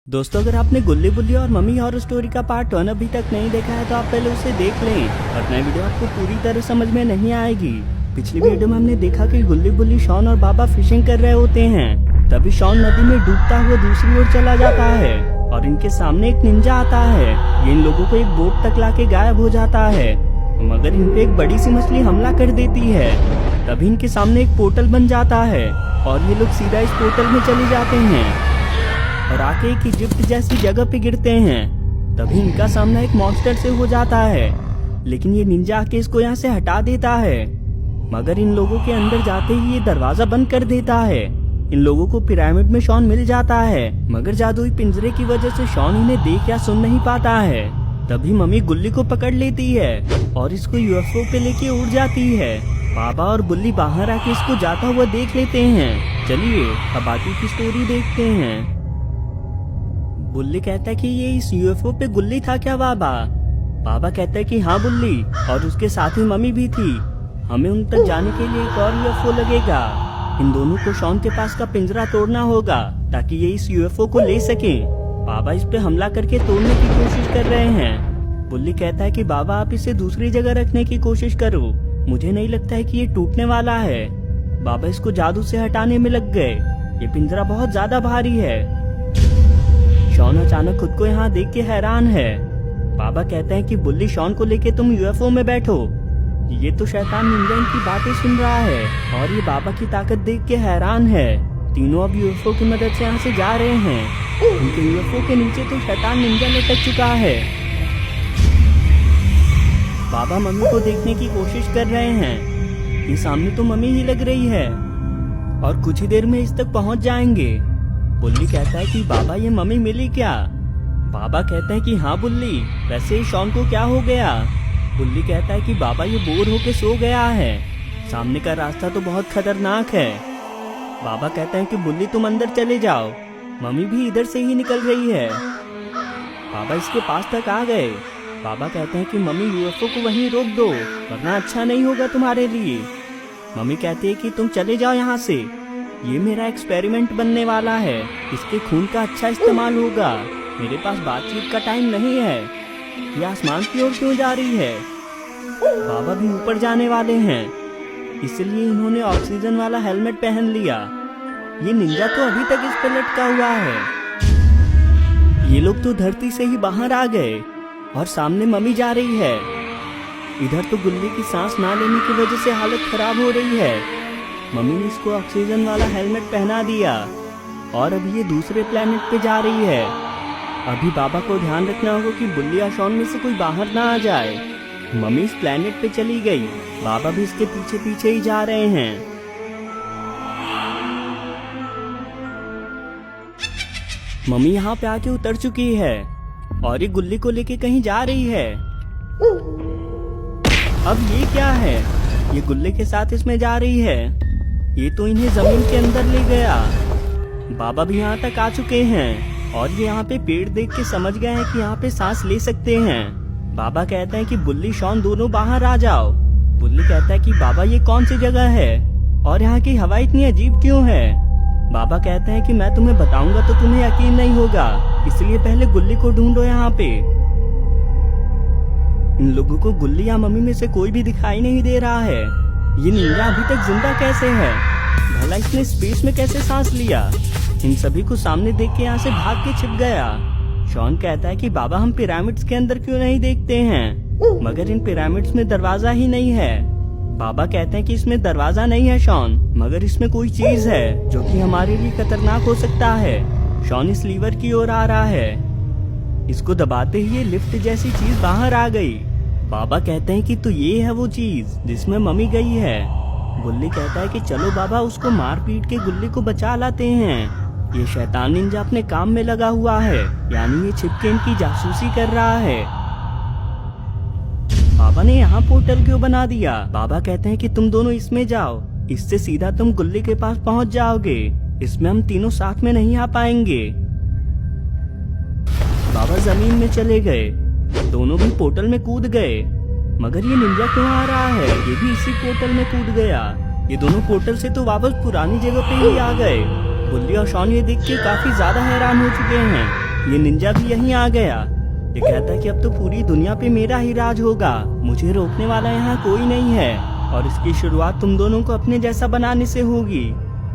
दोस्तों, अगर आपने गुल्ली बुल्ली और मम्मी हॉरर स्टोरी का पार्ट 1 अभी तक नहीं देखा है तो आप पहले उसे देख लें, वरना वीडियो आपको पूरी तरह समझ में नहीं आएगी। पिछली वीडियो में हमने देखा कि गुल्ली बुल्ली, शॉन और बाबा फिशिंग कर रहे होते हैं। तभी शॉन नदी में डूबता हुआ दूसरी ओर चला जाता है और इनके सामने एक निंजा आता है। ये इन लोगों को एक बोट तक लाके गायब हो जाता है, मगर इन पे एक बड़ी सी मछली हमला कर देती है। तभी इनके सामने एक पोर्टल बन जाता है और ये लोग सीधा इस पोर्टल में चले जाते हैं और आके एक इजिप्ट जैसी जगह पे गिरते हैं। तभी इनका सामना एक मॉन्स्टर से हो जाता है, लेकिन ये निंजा आके इसको यहाँ से हटा देता है। मगर इन लोगों के अंदर जाते ही ये दरवाजा बंद कर देता है। इन लोगों को पिरामिड में शॉन मिल जाता है, मगर जादुई पिंजरे की वजह से शॉन इन्हें देख या सुन नहीं पाता है। तभी मम्मी गुल्ली को पकड़ लेती है और इसको यूएफओ पे लेके उड़ जाती है। बाबा और बुल्ली बाहर आके इसको जाता हुआ देख लेते हैं। चलिए अब बाकी की स्टोरी देखते हैं। बुल्ली कहता है कि ये इस यूएफओ पे गुल्ली था क्या बाबा? बाबा कहता है कि हाँ बुल्ली, और उसके साथ ही मम्मी भी थी। हमें उन तक जाने के लिए एक और यूएफओ लगेगा। इन दोनों को शॉन के पास का पिंजरा तोड़ना होगा ताकि ये इस यूएफओ को ले सके। बाबा इस पे हमला करके तोड़ने की कोशिश कर रहे हैं। बुल्ली कहता है कि बाबा आप इसे दूसरी जगह रखने की कोशिश करो, मुझे नहीं लगता है कि ये टूटने वाला है। बाबा इसको जादू से हटाने में लग गए। ये पिंजरा बहुत ज्यादा भारी है। शॉन अचानक खुद को यहाँ देख के हैरान है। बाबा कहते हैं कि बुल्ली, शॉन को लेके तुम यूएफओ में बैठो। ये तो शैतान निंजा इनकी बातें सुन रहा है और ये बाबा की ताकत देख के हैरान है। तीनों अब यूएफओ की मदद से यहाँ से जा रहे हैं। उनके यूएफओ के नीचे तो शैतान निंजा लटक चुका है। बाबा मम्मी को देखने की कोशिश कर रहे हैं। ये सामने तो मम्मी ही लग रही है और कुछ ही देर में इस तक पहुँच जाएंगे। बुल्ली कहता है कि बाबा ये मम्मी मिली क्या? बाबा कहते हैं कि हाँ बुल्ली, वैसे ही शॉन को क्या हो गया? बुल्ली कहता है कि बाबा ये बोर होके सो गया है, सामने का रास्ता तो बहुत खतरनाक है। बाबा कहते हैं कि बुल्ली तुम अंदर चले जाओ, मम्मी भी इधर से ही निकल रही है। बाबा इसके पास तक आ गए। बाबा कहते हैं कि मम्मी यूएफओ को वहीं रोक दो, वरना अच्छा नहीं होगा तुम्हारे लिए। मम्मी कहती है कि तुम चले जाओ यहाँ से, ये मेरा एक्सपेरिमेंट बनने वाला है, इसके खून का अच्छा इस्तेमाल होगा। मेरे पास बातचीत का टाइम नहीं है। ये आसमान की ओर क्यों जा रही है? बाबा भी ऊपर जाने वाले हैं, इसलिए इन्होंने ऑक्सीजन वाला हेलमेट पहन लिया। ये निंजा तो अभी तक इस पे लटका हुआ है। ये लोग तो धरती से ही बाहर आ गए और सामने मम्मी जा रही है। इधर तो गुल्ली की सांस ना लेने की वजह से हालत खराब हो रही है। मम्मी ने इसको ऑक्सीजन वाला हेलमेट पहना दिया और अभी ये दूसरे प्लेनेट पे जा रही है। अभी बाबा को ध्यान रखना होगा कि बुल्ली या शॉन में से कोई बाहर ना आ जाए। मम्मी इस प्लेनेट पे चली गई, बाबा भी इसके पीछे पीछे ही जा रहे हैं। मम्मी यहाँ पे आके उतर चुकी है और ये गुल्ली को लेके कहीं जा रही है। अब ये क्या है? ये गुल्ली के साथ इसमें जा रही है। ये तो इन्हें जमीन के अंदर ले गया। बाबा भी यहाँ तक आ चुके हैं और ये यहाँ पे पेड़ देख के समझ गए हैं कि यहाँ पे सांस ले सकते हैं। बाबा कहते हैं कि बुल्ली, शॉन दोनों बाहर आ जाओ। बुल्ली कहता है कि बाबा ये कौन सी जगह है और यहाँ की हवा इतनी अजीब क्यों है? बाबा कहते हैं कि मैं तुम्हें बताऊंगा तो तुम्हें यकीन नहीं होगा, इसलिए पहले गुल्ली को ढूंढो यहाँ पे। इन लोगों को गुल्ली या मम्मी में से कोई भी दिखाई नहीं दे रहा है। ये निंजा अभी तक जिंदा कैसे है? भला इसने स्पेस में कैसे सांस लिया? इन सभी को सामने देख के यहाँ से भाग के छिप गया। शॉन कहता है कि बाबा हम पिरामिड्स के अंदर क्यों नहीं देखते हैं, मगर इन पिरामिड्स में दरवाजा ही नहीं है। बाबा कहते हैं कि इसमें दरवाजा नहीं है शॉन, मगर इसमें कोई चीज है जो कि हमारे लिए खतरनाक हो सकता है। शॉन इस लीवर की ओर आ रहा है, इसको दबाते ही ये लिफ्ट जैसी चीज बाहर आ गई। बाबा कहते हैं कि तो ये है वो चीज जिसमें मम्मी गई है। बुल्ली कहता है कि चलो बाबा, उसको मार पीट के गुल्ली को बचा लाते हैं। ये शैतान निंजा अपने काम में लगा हुआ है, यानी ये छिपके इनकी जासूसी कर रहा है। बाबा ने यहाँ पोर्टल क्यों बना दिया? बाबा कहते हैं कि तुम दोनों इसमें जाओ, इससे सीधा तुम गुल्ली के पास पहुँच जाओगे। इसमें हम तीनों साथ में नहीं आ पाएंगे। बाबा जमीन में चले गए, दोनों भी पोर्टल में कूद गए। मगर ये निंजा क्यों आ रहा है? ये भी इसी पोर्टल में कूद गया। ये दोनों पोर्टल से तो वापस पुरानी जगह पे ही आ गए। बुल्ली और शॉन ये देख के काफी ज्यादा हैरान हो चुके हैं। ये निंजा भी यहीं आ गया। ये कहता है कि अब तो पूरी दुनिया पे मेरा ही राज होगा, मुझे रोकने वाला यहाँ कोई नहीं है और इसकी शुरुआत तुम दोनों को अपने जैसा बनाने से होगी।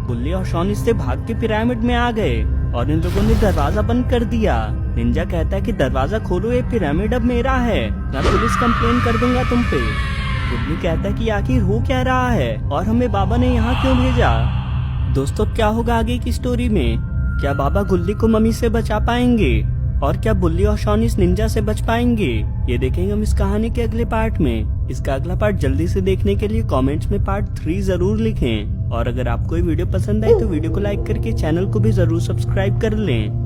बुल्ली और शॉन इससे भाग के पिरामिड में आ गए और इन लोगों ने दरवाजा बंद कर दिया। निंजा कहता है कि दरवाजा खोलो, ये पिरामिड अब मेरा है, मैं पुलिस कंप्लेन कर दूंगा तुम पे। बुल्ली कहता है कि आखिर हो क्या रहा है और हमें बाबा ने यहाँ क्यों भेजा। दोस्तों क्या होगा आगे की स्टोरी में? क्या बाबा गुल्ली को मम्मी से बचा पाएंगे और क्या बुल्ली और शॉन इस निंजा से बच पाएंगे? ये देखेंगे हम इस कहानी के अगले पार्ट में। इसका अगला पार्ट जल्दी से देखने के लिए कमेंट्स में पार्ट 3 जरूर लिखें और अगर आपको ये वीडियो पसंद आई तो वीडियो को लाइक करके चैनल को भी जरूर सब्सक्राइब कर लें।